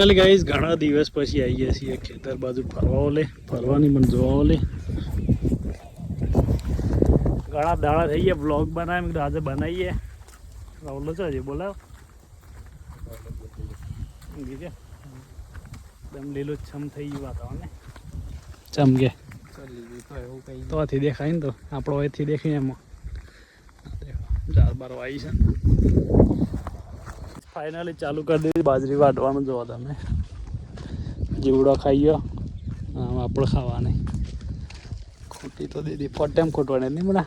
ચાલ ગાઈસ ઘણા દિવસ પછી આવી ગયા છીએ ખેતર બાજુ ફરવાની પણ જોવા લે ઘણા દાડા થઈ ગયા બ્લોગ બનાવે આજે બનાવીએ રાहुल છે હજી બોલાવ એકદમ લીલું છમ થઈ ગયું વાતાવરણ ને ચમકે તો આથી દેખાય ને તો આપણો અહીંથી દેખાય એમાં ચાર બાર વાઈ છે ફાઇનલી ચાલુ કરી દીધી બાજરી વાટવાનું જોવા તમે જીવડો ખાઈ ગયો આપણે ખાવાની ખોટી તો દીધી ફોટેમ ખોટવાને નહીં મને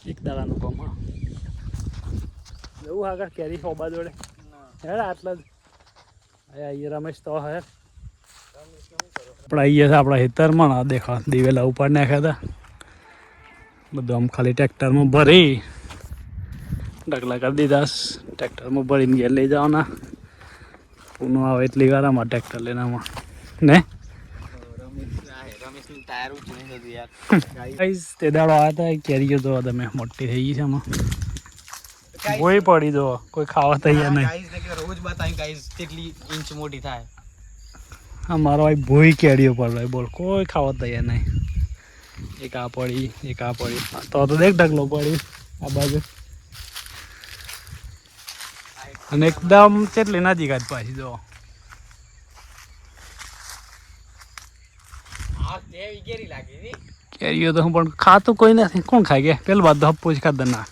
એક દાડાનું કામ હા જવું આગળ કેરી હોબા જોડે હે આટલા જ અહીંયા રમેશ તો હે આપણે આવીએ છીએ આપણા ખેતરમાં ના દેખા દિવેલા ઉપર નાખ્યા હતા બધું આમ ખાલી ટ્રેક્ટરમાં ભરી ઢગલા કરી દીધા ટ્રેક્ટરમાં ભરીને ઘેર લઈ જવાના પૂનો આવે એટલી વાર આમાં ટ્રેક્ટર લઈને આમાં ને તે દાડો આવ્યા હતા કેરીઓ તો તમે મોટી થઈ ગઈ છે આમાં ભોય પડી દો કોઈ ખાવા તૈયાર નહીં રોજ બતાવી ગાઈસ કેટલી ઇંચ મોટી થાય હા મારો ભાઈ ભોય કેરીઓ પડે બોલ કોઈ ખાવા તૈયાર નહીં એક આ પડી એક આ પડી તો દેખ ઢગલો પડી આ બાજુ અને એકદમ કેટલી નજીક જ પાછી જો કેરીઓ તો હું પણ ખાતું કોઈ નથી કોણ ખાઈ ગયા પેલું બાદ હપ્પુ જ ખાધા ના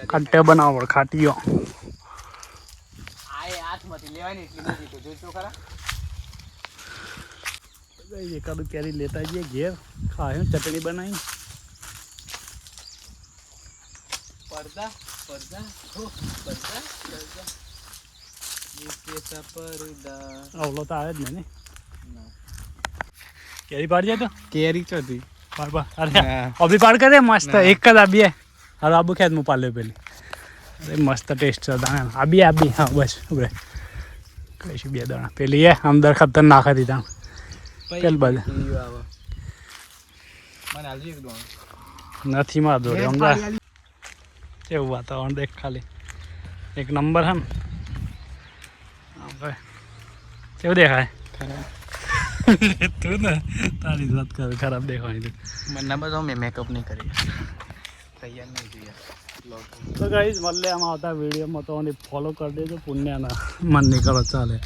ખાટે બનાવો પડે ખાટીઓ એકાદું કેરી લેતા જઈએ ઘેર ખાય ચટણી બનાવી આવલો તો આવે જ ને કેરી પાડી જાય તો કેરી ચોથી અરે અભી પાડ કરે મસ્ત એક જ આબીએ હવે આબુ ખેત હું પાડ્યો પેલી અરે મસ્ત ટેસ્ટ છે દાણા આબી હા બસ ઉભરે કહીશું બે દાણા પેલી એ અંદર ખતર નાખી દીધા પેલી બાજુ નથી માં દોડે અમદાવાદ કેવું વાતાવરણ દેખ ખાલી એક નંબર હે ને કેવું દેખાય તું ને તારી વાત કર ખરાબ દેખાય મને બધો મેં મેકઅપ નહીં કરી તૈયાર નહીં થયા તો ગાઈઝ મળે આમાં આવતા વિડીયોમાં તો ફોલો કરી દેજો પુણ્યના મન નહીં કરો ચાલે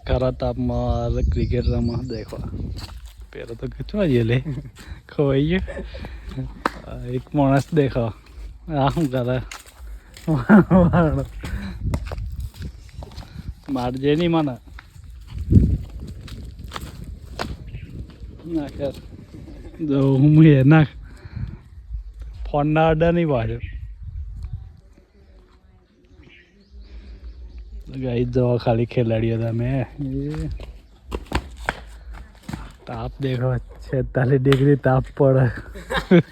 ખરા તાપમાં ક્રિકેટ રમવા દેખો પેલો તો ખીચવા જઈએ લે ખવાઈ ગયો એક માણસ દેખો આ શું કરે મારજે નહીં મને નાખ જો હું એ નાખ ફોનના અડ્ડા નહીં પાછો ગાઈ જવા ખાલી ખેલાડીઓ તમે તાપ દેખો 46 ડિગ્રી તાપ પડે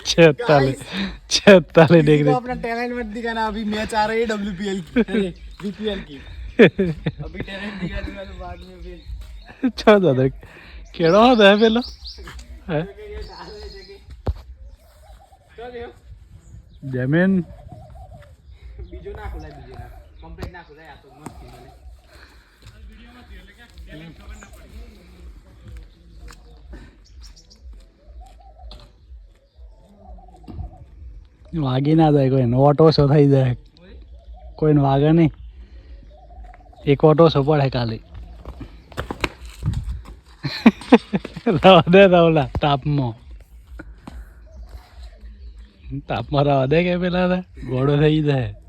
46 ડિग्री अपना टैलेंट मत दिखाना अभी मैच आ रही है WPL की BPL की अभी टैलेंट दिखाने वाले बाद में फिर छो दादा केड़ो होता है पेलो है जमीन बीजो ना खुला बीजो ना कंप्लीट ना खुला या तो मस्त खेले વાગી ના જાય કોઈને ઓટો શો થઈ જાય કોઈને વાગે નહીં એક ઓટો શો પડે ખાલી રવા દે રાવલા તાપમાં રવા દે કે પેલા ઘોડો થઈ જાય